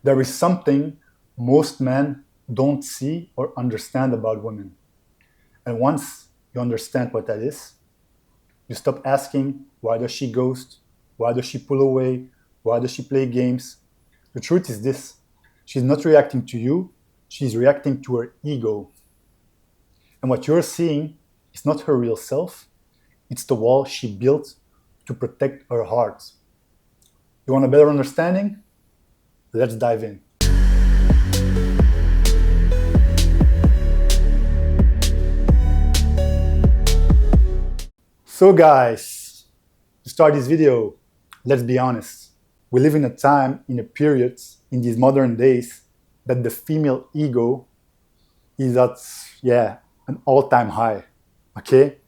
There is something most men don't see or understand about women. And once you understand what that is, you stop asking, why does she ghost? Why does she pull away? Why does she play games? The truth is this: she's not reacting to you, she's reacting to her ego. And what you're seeing is not her real self, it's the wall she built to protect her heart. You want a better understanding? Let's dive in. So guys, to start this video, let's be honest. We live in a time, in a period, in these modern days, that the female ego is at, an all-time high, okay?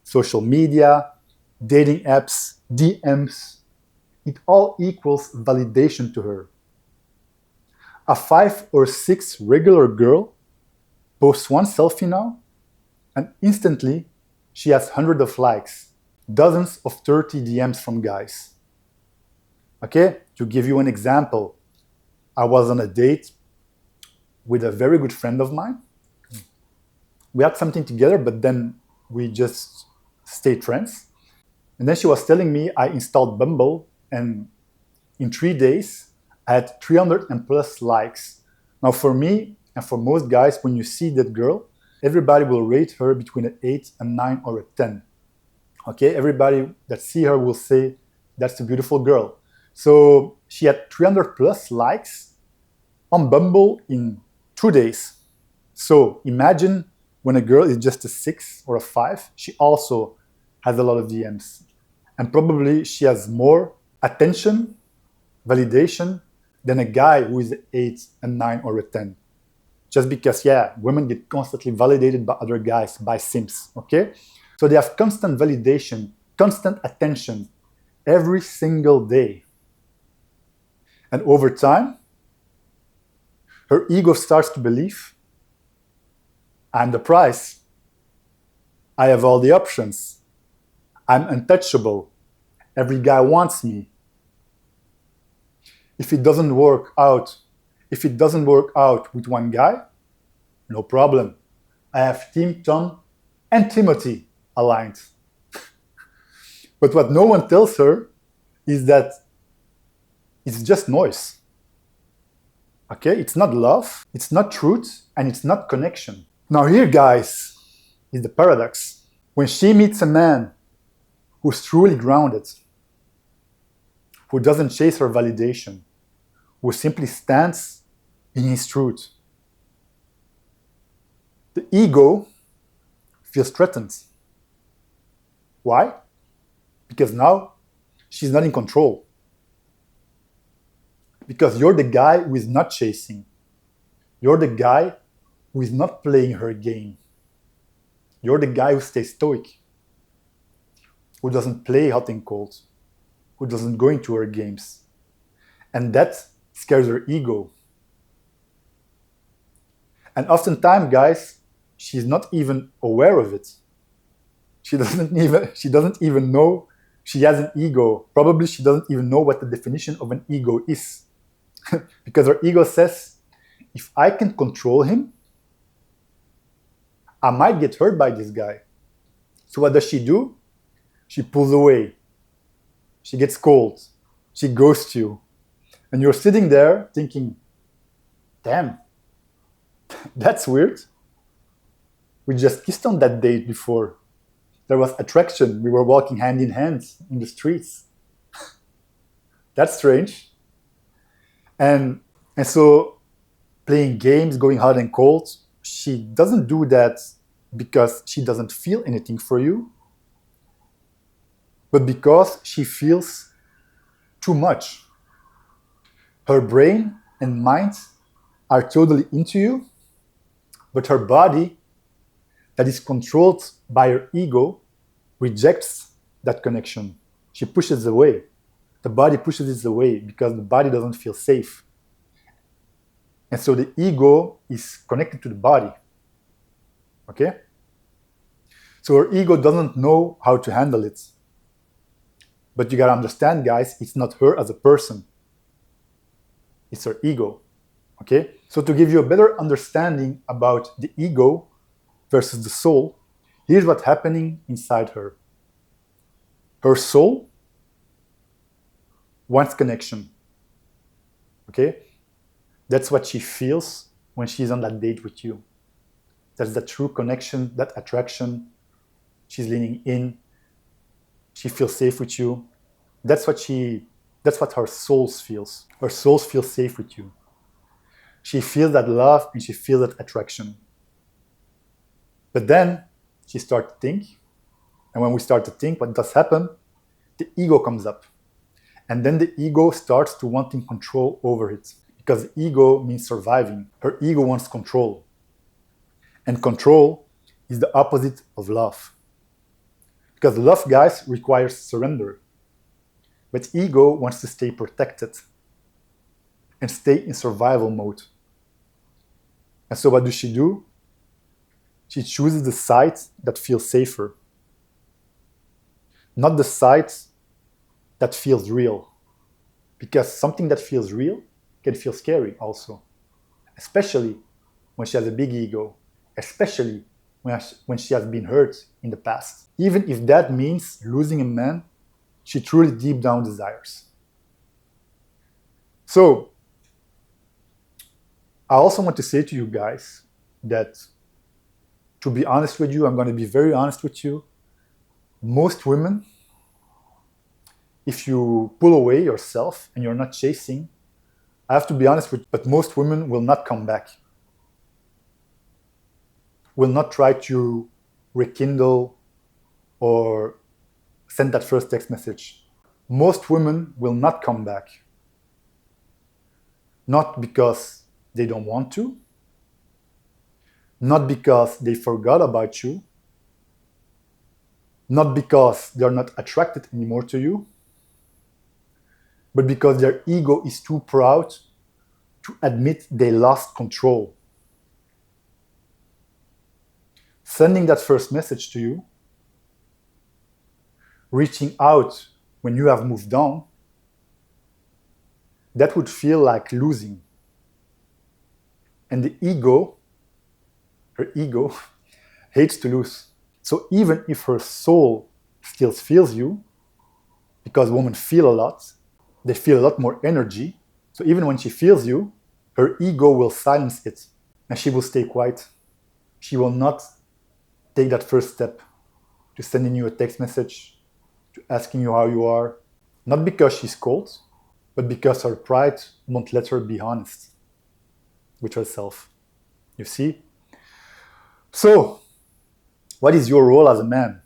Social media, dating apps, DMs, it all equals validation to her. A 5 or 6 regular girl posts one selfie now, and instantly she has hundreds of likes, dozens of 30 DMs from guys. Okay, to give you an example, I was on a date with a very good friend of mine. We had something together, but then we just stayed friends. And then she was telling me I installed Bumble, and in 3 days, I had 300 and plus likes. Now for me, and for most guys, when you see that girl, everybody will rate her between an 8, a 9, or a 10. Okay, everybody that see her will say, that's a beautiful girl. So she had 300 plus likes on Bumble in 2 days. So imagine when a girl is just a 6 or a 5, she also has a lot of DMs. And probably she has more attention, validation, than a guy who is an 8, a 9, or a 10. Just because, women get constantly validated by other guys, by simps, okay? So they have constant validation, constant attention, every single day. And over time, her ego starts to believe, I'm the prize. I have all the options. I'm untouchable. Every guy wants me. If it doesn't work out with one guy, no problem. I have Team Tom and Timothy aligned. But what no one tells her is that it's just noise. Okay? It's not love, it's not truth, and it's not connection. Now here, guys, is the paradox. When she meets a man who's truly grounded, who doesn't chase her validation, who simply stands in his truth, the ego feels threatened. Why? Because now she's not in control. Because you're the guy who is not chasing. You're the guy who is not playing her game. You're the guy who stays stoic, who doesn't play hot and cold, who doesn't go into her games. And that scares her ego. And oftentimes, guys, she's not even aware of it. She doesn't even know she has an ego. Probably she doesn't even know what the definition of an ego is. Because her ego says, if I can control him, I might get hurt by this guy. So what does she do? She pulls away. She gets cold. She ghosts you. And you're sitting there thinking, damn, that's weird. We just kissed on that date before. There was attraction. We were walking hand in hand in the streets. That's strange. And so playing games, going hot and cold, she doesn't do that because she doesn't feel anything for you, but because she feels too much. Her brain and mind are totally into you, but her body, that is controlled by her ego, rejects that connection. She pushes it away. The body pushes it away because the body doesn't feel safe. And so the ego is connected to the body. Okay? So her ego doesn't know how to handle it. But you gotta understand, guys, it's not her as a person. It's her ego. Okay? So to give you a better understanding about the ego versus the soul, here's what's happening inside her. Her soul wants connection. Okay? That's what she feels when she's on that date with you. That's the true connection, that attraction. She's leaning in. She feels safe with you. That's what her soul feels. Her soul feels safe with you. She feels that love and she feels that attraction. But then she starts to think. And when we start to think, what does happen? The ego comes up. And then the ego starts to wanting control over it. Because ego means surviving. Her ego wants control. And control is the opposite of love. Because love, guys, requires surrender. But ego wants to stay protected and stay in survival mode. And so what does she do? She chooses the side that feels safer. Not the side that feels real. Because something that feels real can feel scary also. Especially when she has a big ego. Especially when she has been hurt in the past. Even if that means losing a man she truly deep down desires. So, I also want to say to you guys that, to be honest with you, I'm going to be very honest with you. Most women, if you pull away yourself and you're not chasing, I have to be honest with you, but most women will not come back. Will not try to rekindle or send that first text message. Most women will not come back. Not because they don't want to, not because they forgot about you, not because they're not attracted anymore to you, but because their ego is too proud to admit they lost control. Sending that first message to you, reaching out when you have moved on, that would feel like losing. And the ego, her ego, hates to lose. So even if her soul still feels you, because women feel a lot, they feel a lot more energy. So even when she feels you, her ego will silence it and she will stay quiet. She will not take that first step to sending you a text message, to asking you how you are. Not because she's cold, but because her pride won't let her be honest with herself. You see? So, what is your role as a man?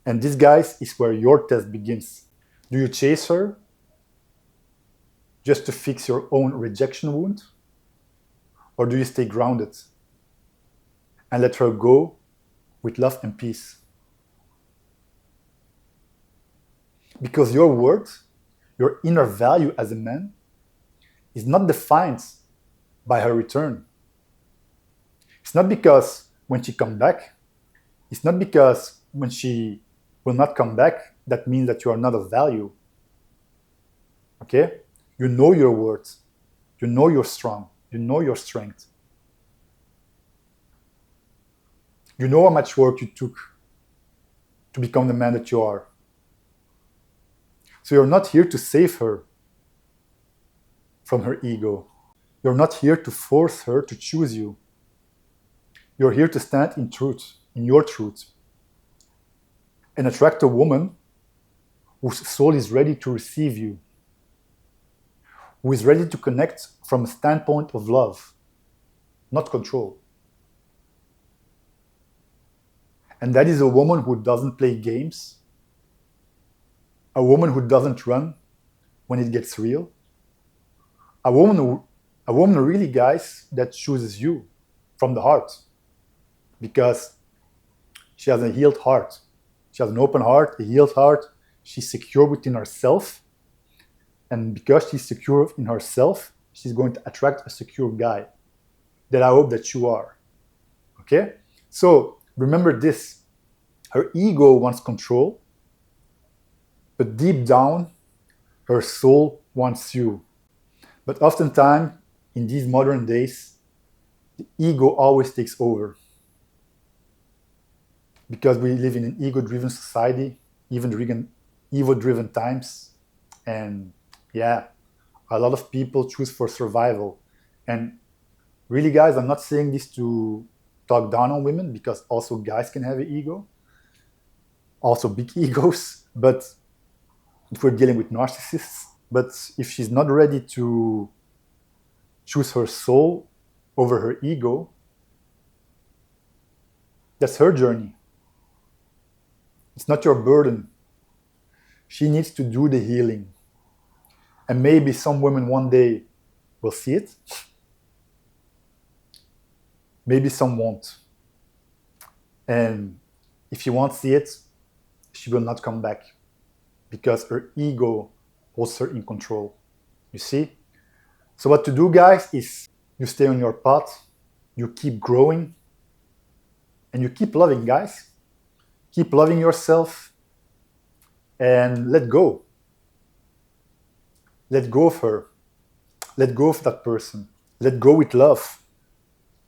And this, guys, is where your test begins. Do you chase her just to fix your own rejection wound? Or do you stay grounded and let her go with love and peace? Because your worth, your inner value as a man, is not defined by her return. It's not because when she comes back, it's not because when she will not come back, that means that you are not of value. Okay? You know your worth. You know you're strong. You know your strength. You know how much work you took to become the man that you are. So you're not here to save her from her ego. You're not here to force her to choose you. You're here to stand in truth, in your truth, and attract a woman whose soul is ready to receive you, who is ready to connect from a standpoint of love, not control. And that is a woman who doesn't play games, a woman who doesn't run when it gets real, a woman really, guys, that chooses you from the heart, because she has a healed heart. She has an open heart, a healed heart. She's secure within herself. And because she's secure in herself, she's going to attract a secure guy that I hope that you are. Okay? So remember this. Her ego wants control, but deep down, her soul wants you. But oftentimes, in these modern days, the ego always takes over. Because we live in an ego-driven society, even ego-driven times. And yeah, a lot of people choose for survival. And really, guys, I'm not saying this to talk down on women, because also guys can have an ego, also big egos. But if we're dealing with narcissists, but if she's not ready to choose her soul over her ego, that's her journey. It's not your burden. She needs to do the healing. And maybe some women one day will see it. Maybe some won't. And if she won't see it, she will not come back, because her ego holds her in control. You see? So what to do, guys, is you stay on your path, you keep growing, and you keep loving, guys. Keep loving yourself and let go. Let go of her. Let go of that person. Let go with love,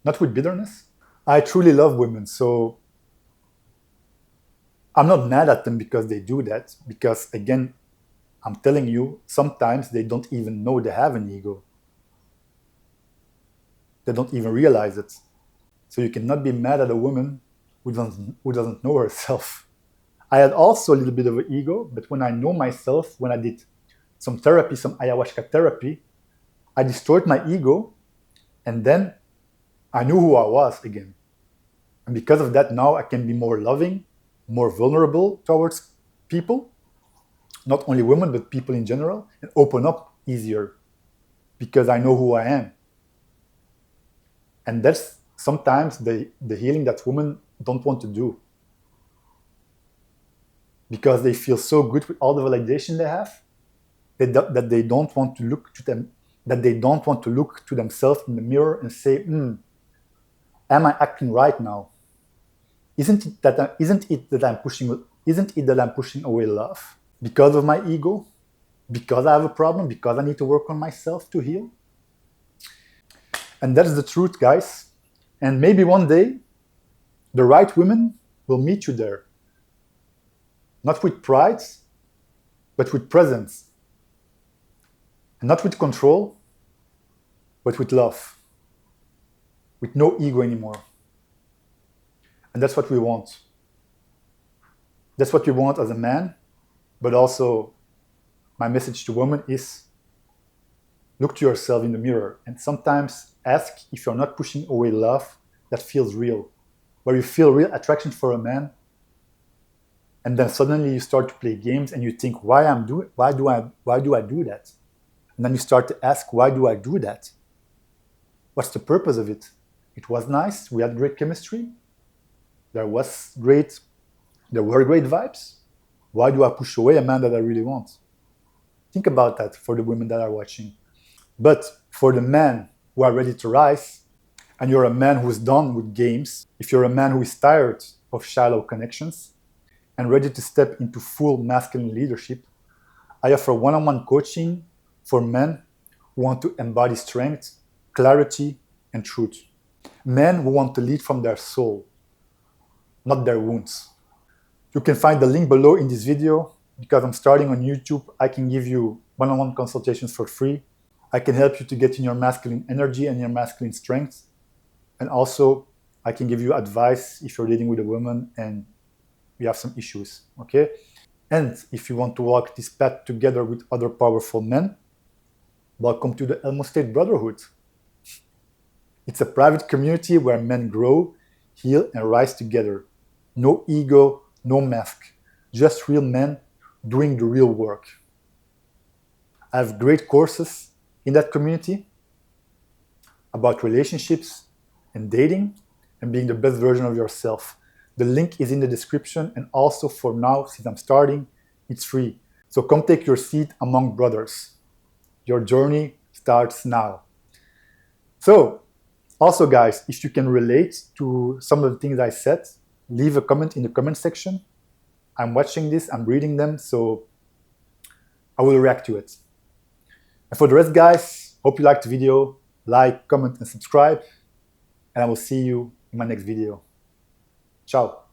not with bitterness. I truly love women, so I'm not mad at them because they do that. Because again, I'm telling you, sometimes they don't even know they have an ego. They don't even realize it. So you cannot be mad at a woman who doesn't know herself. I had also a little bit of an ego, but when I know myself, when I did some therapy, some ayahuasca therapy, I destroyed my ego, and then I knew who I was again. And because of that, now I can be more loving, more vulnerable towards people, not only women, but people in general, and open up easier because I know who I am. And that's sometimes the healing that women don't want to do, because they feel so good with all the validation they have that they don't want to look to them, that they don't want to look to themselves in the mirror and say, am I acting right now? Isn't it that I'm pushing away love because of my ego? Because I have a problem? Because I need to work on myself to heal? And that's the truth, guys. And maybe one day, the right women will meet you there. Not with pride, but with presence. And not with control, but with love. With no ego anymore. And that's what we want. That's what we want as a man. But also, my message to women is, look to yourself in the mirror and sometimes ask if you're not pushing away love that feels real, where you feel real attraction for a man, and then suddenly you start to play games and you think, why do I do that? And then you start to ask, why do I do that? What's the purpose of it? It was nice, we had great chemistry, there were great vibes. Why do I push away a man that I really want? Think about that for the women that are watching. But for the men who are ready to rise, and you're a man who's done with games, if you're a man who is tired of shallow connections and ready to step into full masculine leadership, I offer one-on-one coaching for men who want to embody strength, clarity, and truth. Men who want to lead from their soul, not their wounds. You can find the link below in this video. Because I'm starting on YouTube, I can give you one-on-one consultations for free. I can help you to get in your masculine energy and your masculine strength. And also, I can give you advice if you're dealing with a woman and you have some issues, okay? And if you want to walk this path together with other powerful men, welcome to the Elmo State Brotherhood. It's a private community where men grow, heal, and rise together. No ego, no mask, just real men doing the real work. I have great courses in that community about relationships and dating and being the best version of yourself. The link is in the description, and also for now, since I'm starting, it's free. So come take your seat among brothers. Your journey starts now. So, also guys, if you can relate to some of the things I said, leave a comment in the comment section. I'm watching this, I'm reading them, so I will react to it. And for the rest, guys, hope you liked the video. Like, comment, and subscribe. And I will see you in my next video. Ciao.